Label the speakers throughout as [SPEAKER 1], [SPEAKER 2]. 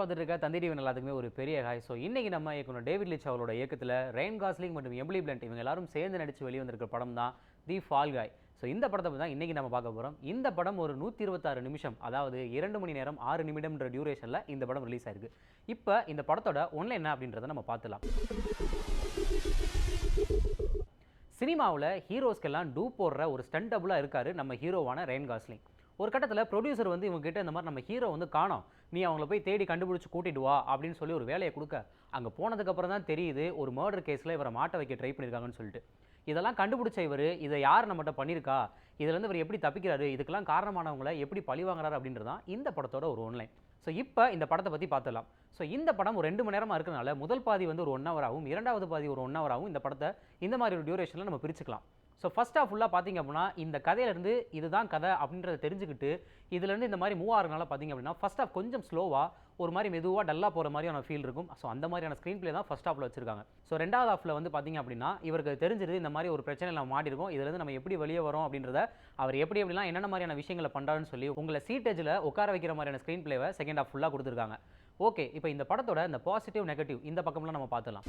[SPEAKER 1] பார்த்துட்டு இருக்க தந்தி டிவி எல்லாத்துக்குமே ஒரு பெரிய ஹாய். ஸோ இன்னைக்கு நம்ம இயக்குனர் டேவிட் லிச் அவரோட இயக்கத்தில் ரெயின் காஸ்லிங் மற்றும் எமிலி பிளண்ட் இவங்க எல்லாரும் சேர்ந்து நடித்து வெளிவந்திருக்கிற படம் தான் தி ஃபால் காய். ஸோ இந்த படத்தை பற்றி தான் இன்றைக்கி நம்ம பார்க்க போகிறோம். இந்த படம் ஒரு 126 நிமிஷம், அதாவது 2 மணி நேரம் 6 நிமிடம்ன்ற டியூரேஷனில் இந்த படம் ரிலீஸ் ஆயிருக்கு. இப்போ இந்த படத்தோட ஒன்லை என்ன அப்படின்றத நம்ம பார்த்துலாம். சினிமாவில் ஹீரோஸ்க்கெல்லாம் டூ போடுற ஒரு ஸ்டண்ட் டபுளாக இருக்கார் நம்ம ஹீரோவான ரெயின் காஸ்லிங். ஒரு கட்டத்தில் ப்ரொடியூசர் வந்து இவங்க கிட்ட இந்த மாதிரி நம்ம ஹீரோ வந்து காணோம், நீ அவங்கள போய் தேடி கண்டுபிடிச்சி கூட்டிட்டு வா அப்படின்னு சொல்லி ஒரு வேலையை கொடுக்க, அங்கே போனதுக்கப்புறம் தான் தெரியுது ஒரு மர்டர் கேஸில் இவரை மாட்ட வைக்க ட்ரை பண்ணியிருக்காங்கன்னு சொல்லிட்டு. இதெல்லாம் கண்டுபிடிச்ச இவர் இதை யார் நம்மகிட்ட பண்ணியிருக்கா, இதுலேருந்து இவர் எப்படி தப்பிக்கிறாரு, இதுக்கெல்லாம் காரணமானவங்களை எப்படி பழி வாங்குறாரு அப்படின்றதான் இந்த படத்தோட ஒரு ஒன்லைன். ஸோ இப்போ இந்த படத்தை பற்றி பார்த்துலாம். ஸோ இந்த படம் ஒரு 2 மணி நேரமாக இருக்கிறனால முதல் பாதி வந்து ஒரு 1 hour ஆகும், இரண்டாவது பாதி ஒரு 1 hour ஆகும். இந்த படத்தை இந்த மாதிரி ஒரு டியூரேஷனில் நம்ம பிரிச்சுக்கலாம். ஸோ ஃபர்ஸ்ட் ஆஃப் ஃபுல்லாக பார்த்திங்க அப்படின்னா இந்த கதையிலேருந்து இதுதான் கதை அப்படின்றத தெரிஞ்சுக்கிட்டு இதுலேருந்து இந்த மாதிரி மூவ் ஆகிறனால பார்த்திங்க அப்படின்னா ஃபர்ஸ்ட் ஆஃப் கொஞ்சம் ஸ்லோவாக ஒரு மாதிரி மெதுவாக டல்லாக போகிற மாதிரியான ஃபீல் இருக்கும். ஸோ அந்த மாதிரியான ஸ்க்ரீன் பிளே தான் ஃபர்ஸ்ட் ஆஃபில் வச்சிருக்காங்க. ஸோ ரெண்டாவது ஆஃபில் வந்து பார்த்திங்க அப்படின்னா இவருக்கு தெரிஞ்சிருது இந்த மாதிரி ஒரு பிரச்சனை நம்ம மாட்டிருக்கோம், இதுலேருந்து நம்ம எப்படி வெளியே வரோம் அப்படின்றத, அவர் எப்படி எப்படிலாம் என்னென்ன மாதிரியான விஷயங்களை பண்ணுறாருன்னு சொல்லி உங்களை சீட்டேஜில் உட்கார வைக்கிற மாதிரியான ஸ்க்ரீன் பிளேவை செகண்ட் ஆஃப் ஃபுல்லாக கொடுத்துருக்காங்க. ஓகே, இப்போ இந்த படத்தோட இந்த பாசிட்டிவ் நெகட்டிவ் இந்த பக்கம்லாம் நம்ம பார்த்துலாம்.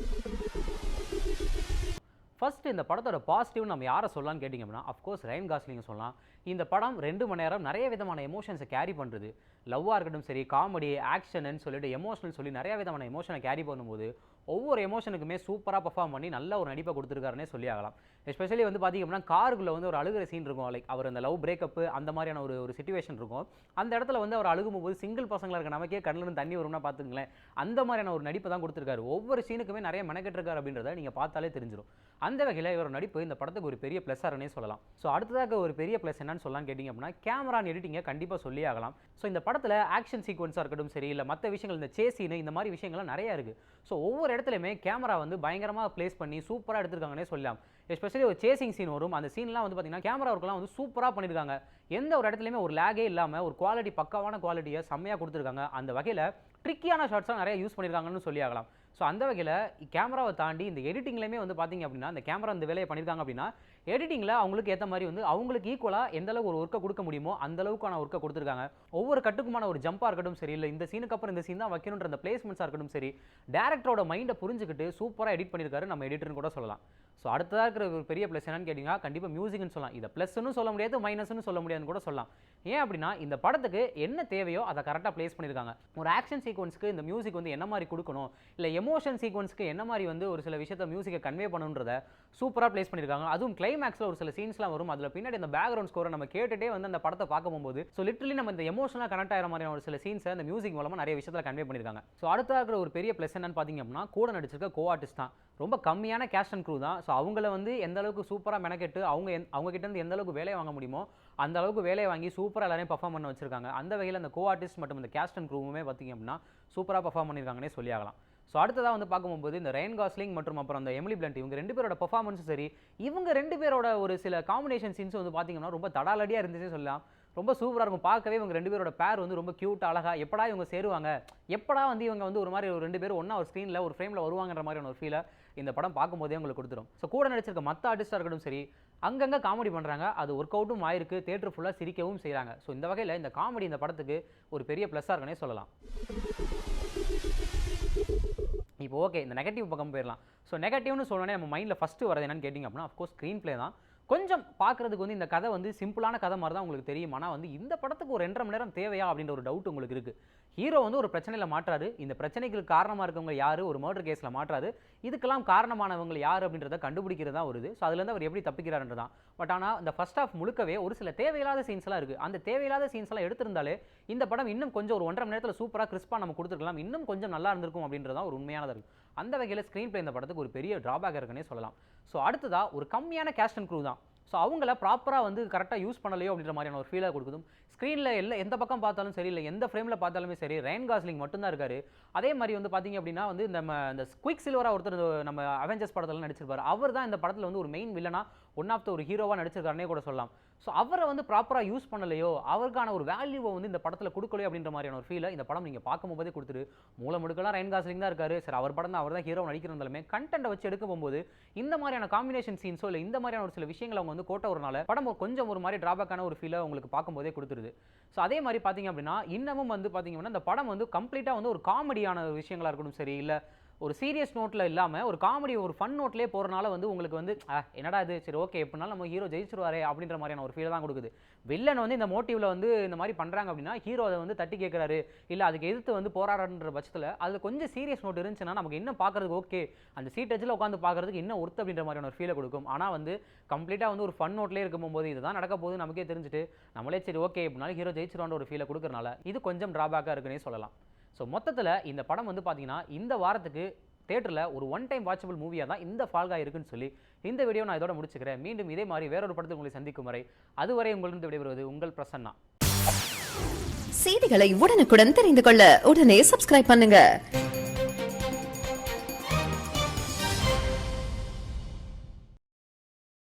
[SPEAKER 1] ஃபர்ஸ்ட் இந்த படத்தோட பாசிட்டிவ் நம்ம யாரை சொல்லலாம்னு கேட்டிங்க அப்படின்னா அஃப்கோர்ஸ் ரெயின் காஸ்லிங் சொல்லலாம். இந்த படம் 2 மணி நேரம் நிறைய விதமான எமோஷன்ஸை கேரி பண்ணுறது. லவ்வாக இருக்கட்டும் சரி, காமெடி, ஆக்ஷன்னு சொல்லிட்டு எமோஷனல் சொல்லி நிறைய விதமான எமோஷனை கேரி பண்ணும்போது ஒவ்வொரு எமோஷனுக்குமே சூப்பராக பர்ஃபார்ம் பண்ணி நல்ல ஒரு நடிப்பை கொடுத்துருக்காருன்னே சொல்லி ஆகலாம். எஸ்பெஷலி வந்து பார்த்திங்க அப்படின்னா காருக்குள்ளே வந்து ஒரு அழுகிற சீன் இருக்கும், லைக் அவர் அந்த லவ் பிரேக்கப்பு அந்த மாதிரியான ஒரு சிச்சுவேஷன் இருக்கும். அந்த இடத்துல வந்து அவர் அழுகும்போது சிங்கிள் பசங்களாக இருக்க நமக்கே கண்ணில் தண்ணி வரும்னா பார்த்துங்களேன், அந்த மாதிரியான ஒரு நடிப்பை தான் கொடுத்துருக்காரு. ஒவ்வொரு சீனுக்குமே நிறைய மெனக்கெட்டிருக்காரு அப்படின்றத நீங்கள் பார்த்தாலே தெரிஞ்சிடும். அந்த வகையில் இவர் நடிப்பு இந்த படத்துக்கு ஒரு பெரிய ப்ளஸ்ஸாகனே சொல்லலாம். ஸோ அடுத்ததாக ஒரு பெரிய ப்ளஸ் என்னன்னு சொல்லலாம் கேட்டிங்க அப்படின்னா கேமரா எடிட்டிங்கை கண்டிப்பாக சொல்லி ஆகலாம். ஸோ இந்த படத்தில் ஆக்ஷன் சீக்வன்ஸாக இருக்கட்டும் சரி, இல்லை மற்ற விஷயங்கள் இந்த சேசீனு இந்த மாதிரி விஷயங்கள்லாம் நிறையா இருக்குது. ஸோ ஒவ்வொரு இடத்துலையுமே கேமரா வந்து பயங்கரமாக ப்ளேஸ் பண்ணி சூப்பராக எடுத்திருக்காங்கன்னே சொல்லலாம். எஸ்பெஷலி ஒரு சேசிங் சீன் வரும், அந்த சீன்லாம் வந்து பார்த்தீங்கன்னா கேமரா ஒர்க்லாம் வந்து சூப்பராக பண்ணியிருக்காங்க. எந்த ஒரு இடத்துலையுமே ஒரு லேகே இல்லாமல் ஒரு குவாலிட்டி பக்காவான குவாலிட்டியை செம்மையாக கொடுத்துருக்காங்க. அந்த வகையில் ட்ரிக்கியான ஷாட்ஸ்லாம் நிறைய யூஸ் பண்ணியிருக்காங்கன்னு சொல்லி ஆகலாம். ஸோ அந்த வகையில் கேமராவை தாண்டி இந்த எடிட்டிங்லையுமே வந்து பார்த்திங்க அப்படின்னா இந்த கேமரா இந்த வேலையை பண்ணியிருக்காங்க அப்படின்னா எடிட்டிங்கில் அவங்களுக்கு ஏற்ற மாதிரி வந்து அவங்களுக்கு ஈக்குவலாக எந்த அளவுக்கு ஒரு ஒர்க்கை கொடுக்க முடியுமோ அந்த அளவுக்கான ஒர்க்கை கொடுத்துருக்காங்க. ஒவ்வொரு கட்டுக்குமான ஒரு ஜம்பாக இருக்கட்டும் சரி, இல்லை இந்த சீனுக்கு அப்புறம் இந்த சீன் தான் வைக்கணுன்ற அந்த பிளேஸ்மெண்ட்ஸாக இருக்கட்டும் சரி, டேரக்டரோட மைண்டை புரிஞ்சுக்கிட்டு சூப்பராக எடிட் பண்ணியிருக்காரு நம்ம எடிட்டர்னு கூட சொல்லலாம். ஸோ அடுத்ததாக இருக்கிற ஒரு பெரிய ப்ளஸ் என்னன்னு கேட்டிங்கன்னா கண்டிப்பாக மியூசிக்னு சொல்லலாம். இதை ப்ளஸ்ன்னு சொல்ல முடியாது, மைனஸ்ன்னு சொல்ல முடியாதுன்னு கூட சொல்லலாம். ஏன் அப்படின்னா இந்த படத்துக்கு என்ன தேவையோ அதை கரெக்டாக ப்ளேஸ் பண்ணியிருக்காங்க. ஒரு ஆக்ஷன் சீக்வன்ஸ்க்கு இந்த மியூசிக் வந்து என்ன மாதிரி கொடுக்கணும், இல்லை எமோஷன் சீக்வன்ஸ்க்கு என்ன மாதிரி வந்து ஒரு சில விஷயத்தை மியூசிக்கை கன்வே பண்ணணுன்றத சூப்பராக ப்ளேஸ் பண்ணியிருக்காங்க. அதுவும் கிளைமேக்ஸில் ஒரு சில சீன்ஸ்லாம் வரும், அதில் பின்னாடி இந்த பேக்ரவுண்ட் ஸ்கோரை நம்ம கேட்டுகிட்டே வந்து அந்த படத்தை பார்க்க போகும்போது ஸோ லிட்டரலி நம்ம இந்த எமோஷனாக கனெக்ட் ஆகிற மாதிரியான ஒரு சில சீன்ஸை அந்த மியூசிக் மூலமாக நிறைய விஷயத்தில் கன்வே பண்ணியிருக்காங்க. ஸோ அடுத்த இருக்கிற ஒரு பெரிய ப்ளஸ் என்னன்னு பார்த்தீங்க அப்படின்னா கூட நடிச்சிருக்க கோ ஆர்டிஸ்ட் தான். ரொம்ப கம்மியான கேஸ்ட் அண்ட் க்ரூ தான். ஸோ அவங்கள வந்து எந்த அளவுக்கு சூப்பராக மெனக்கெட்டு அவங்க கிட்டேருந்து எந்த அளவுக்கு வேலையை வாங்க முடியுமோ அந்த அளவுக்கு வேலையை வாங்கி சூப்பராக எல்லாரையும் பர்ஃபார்ம் பண்ண வச்சிருக்காங்க. அந்த வகையில் அந்த கோ ஆர்டிஸ்ட் மற்றும் இந்த கேஸ்ட் அண்ட் க்ரூவுமே பார்த்திங்க அப்படின்னா சூப்பராக பர்ஃபார்ம் பண்ணியிருக்காங்கன்னே சொல்லி ஆகலாம். ஸோ அடுத்ததாக வந்து பார்க்கும்போது இந்த ரெயின் காஸ்லிங் மற்றும் அப்புறம் அந்த எமிலி பிளண்ட் இவங்க 2 பேரோட பர்ஃபார்மன்ஸும் சரி, இவங்க 2 பேரோட ஒரு சில காம்பினேஷன் சீன்ஸ் வந்து பார்த்திங்கன்னா ரொம்ப தடாலடியாக இருந்துச்சு சொல்லலாம். ரொம்ப சூப்பராக இருக்கும் பார்க்கவே. இவங்க 2 பேரோட பேர் வந்து ரொம்ப க்யூட் அழகாக, எப்படா இவங்க சேருவாங்க, எப்படா வந்து இவங்க வந்து ஒரு மாதிரி ஒரு 2 பேரும் ஒன்றா ஒரு ஸ்க்ரீனில் ஒரு ஃப்ரேமில் வருவாங்கன்ற மாதிரியான ஒரு ஃபீலை இந்த படம் பார்க்கும்போதே உங்களுக்கு கொடுத்துரும். ஸோ கூட நடிச்சிருக்க மற்ற ஆர்டிஸ்டாக இருக்கட்டும் சரி, அங்கங்கே காமெடி பண்ணுறாங்க, அது ஒர்க் அவுட்டும் ஆயிருக்கு, தேட்டர் ஃபுல்லாக சிரிக்கவும் செய்கிறாங்க. ஸோ இந்த வகையில் இந்த காமெடி இந்த படத்துக்கு ஒரு பெரிய ப்ளஸ்ஸாக இருக்குன்னே சொல்லலாம். இப்போ ஓகே, இந்த நெகட்டிவ் பக்கம் போயிடலாம். ஸோ நெகட்டிவ்னு சொன்னோன்னே நம்ம மைண்டில் ஃபஸ்ட்டு வரது என்னன்னு கேட்டிங்க அப்படின்னா அஃப்கோர்ஸ் ஸ்க்ரீன் பிளே தான். கொஞ்சம் பார்க்குறதுக்கு வந்து இந்த கதை வந்து சிம்பிளான கதை மாதிரி தான் உங்களுக்கு தெரியும். ஆனால் வந்து இந்த படத்துக்கு ஒரு 2.5 மணி நேரம் தேவையா அப்படின்ற ஒரு டவுட் உங்களுக்கு இருக்குது. ஹீரோ வந்து ஒரு பிரச்சனையில் மாற்றாரு, இந்த பிரச்சனைக்கு காரணமாக இருக்கவங்க யார், ஒரு மர்டர் கேஸில் மாற்றாரு, இதுக்கெல்லாம் காரணமானவங்க யார் அப்படின்றத கண்டுபிடிக்கிறது தான் வருது. ஸோ அதுலேருந்து அவர் எப்படி தப்பிக்கிறாருன்றதான். பட் ஆனால் இந்த ஃபர்ஸ்ட் ஆஃப் முழுக்கவே ஒரு சில தேவையில்லாத சீன்ஸ்லாம் இருக்குது. அந்த தேவையில்லாத சீன்ஸ்லாம் எடுத்திருந்தாலே இந்த படம் இன்னும் கொஞ்சம் ஒரு 1.5 மணி நேரத்தில் சூப்பராக கிறிஸ்பாக நம்ம கொடுத்துருக்கலாம், இன்னும் கொஞ்சம் நல்லா இருந்திருக்கும் அப்படின்றதான் ஒரு உண்மையானதாக இருக்குது. அந்த வகையில் ஸ்க்ரீன் பிளே இந்த படத்துக்கு ஒரு பெரிய ட்ராபேக் இருக்குன்னே சொல்லலாம். ஸோ அடுத்ததாக ஒரு கம்மியான கேஸ்ட் அண்ட் க்ரூ தான். ஸோ அவங்கள ப்ராப்பராக வந்து கரெக்டாக யூஸ் பண்ணலையோ அப்படின்ற மாதிரியான ஒரு ஃபீலாக கொடுக்குதும். ஸ்க்ரீனில் எந்த பக்கம் பார்த்தாலும் சரி, இல்லை எந்த ஃப்ரேமில் பார்த்தாலுமே சரி, ரெயின் காஸ்லிங் மட்டும்தான் இருக்காரு. அதே மாதிரி வந்து பார்த்திங்க அப்படின்னா வந்து நம்ம இந்த குயிக் சில்வராக ஒருத்தர் நம்ம அவெஞ்சர்ஸ் படத்தில் நடிச்சிருப்பார். அவர் தான் இந்த படத்தில் வந்து ஒரு மெயின் வில்லனாக ஒன் ஆஃப் த ஒரு ஹீரோவாக நடிச்சிருக்காருனே கூட சொல்லலாம். ஸோ அவரை வந்து ப்ராப்பராக யூஸ் பண்ணலையோ, அவருக்கான ஒரு வேல்யூவை வந்து இந்த படத்தில் கொடுக்கலையோ அப்படின்ற மாதிரியான ஒரு ஃபீலை இந்த படம் நீங்கள் பார்க்கும்போதே கொடுத்துரு. மூல முடுக்கலாம் ரைன் காஸ்லிங் தான் இருக்காரு, சரி அவர் படம் தான், அவர் தான் ஹீரோ நடிக்கிறதாலுமே கண்டென்ட்டை வச்சு எடுக்க போகும்போது இந்த மாதிரியான காம்பினேஷன் சீன்ஸோ இல்லை இந்த மாதிரியான ஒரு சில விஷயங்களை அவங்க வந்து கோட்ட வரனால படம் கொஞ்சம் ஒரு மாதிரி டிராபேக்கான ஒரு ஃபீலை உங்களுக்கு பார்க்கும்போதே கொடுத்துருது. ஸோ அதே மாதிரி பார்த்தீங்க அப்படின்னா இன்னமும் வந்து பார்த்தீங்க அப்படின்னா இந்த படம் வந்து கம்ப்ளீட்டாக வந்து ஒரு காமெடியான விஷயங்களாக இருக்கட்டும் சரி, இல்லை ஒரு சீரியஸ் நோட்டில் இல்லாமல் ஒரு காமெடி ஒரு ஃபன் நோட்லேயே போகிறனால வந்து உங்களுக்கு வந்து என்னடா இது, சரி ஓகே எப்படினாலும் நம்ம ஹீரோ ஜெயிச்சிருவாரே அப்படின்ற மாதிரியான ஒரு ஃபீல் தான் கொடுக்குது. வில்லன் வந்து இந்த மோட்டிவில் வந்து இந்த மாதிரி பண்ணுறாங்க அப்படின்னா ஹீரோ அதை வந்து தட்டி கேட்குறாரு, இல்லை அதுக்கு எதிர்த்து வந்து போராடுற பட்சத்தில் அதில் கொஞ்சம் சீரியஸ் நோட் இருந்துச்சுன்னா நமக்கு இன்னும் பார்க்குறதுக்கு ஓகே, அந்த சீட் டச்சில் உட்காந்து பார்க்குறதுக்கு இன்னும் ஒர்த் அப்படின்ற மாதிரியான ஒரு ஃபீலை கொடுக்கும். ஆனால் வந்து கம்ப்ளீட்டாக வந்து ஒரு ஃபன் நோட்லேயே இருக்கும்போது இதுதான் நடக்க போகுது நமக்கே தெரிஞ்சுட்டு நம்மளே சரி ஓகே எப்படினாலும் ஹீரோ ஜெயிச்சிருவான்ற ஒரு ஃபீலை கொடுக்குறனால இது கொஞ்சம் டிராபேக்காக இருக்குன்னே சொல்லலாம். ஸோ மொத்தத்தில் இந்த படம் வந்து பார்த்தீங்கன்னா இந்த வாரத்துக்கு தேட்டரில் ஒரு ஒன் டைம் வாட்சபிள் மூவியாக தான் இந்த ஃபால் காய் இருக்குன்னு சொல்லி இந்த வீடியோ நான் இதோட முடிச்சுக்கிறேன். மீண்டும் இதே மாதிரி வேறொரு படத்தில் உங்களை சந்திக்கும் வரை அதுவரை உங்களிடம் விடைபெறுவது உங்கள் பிரசன்னா.
[SPEAKER 2] செய்திகளை உடனுக்குடன் தெரிந்து கொள்ள உடனே சப்ஸ்கிரைப் பண்ணுங்க.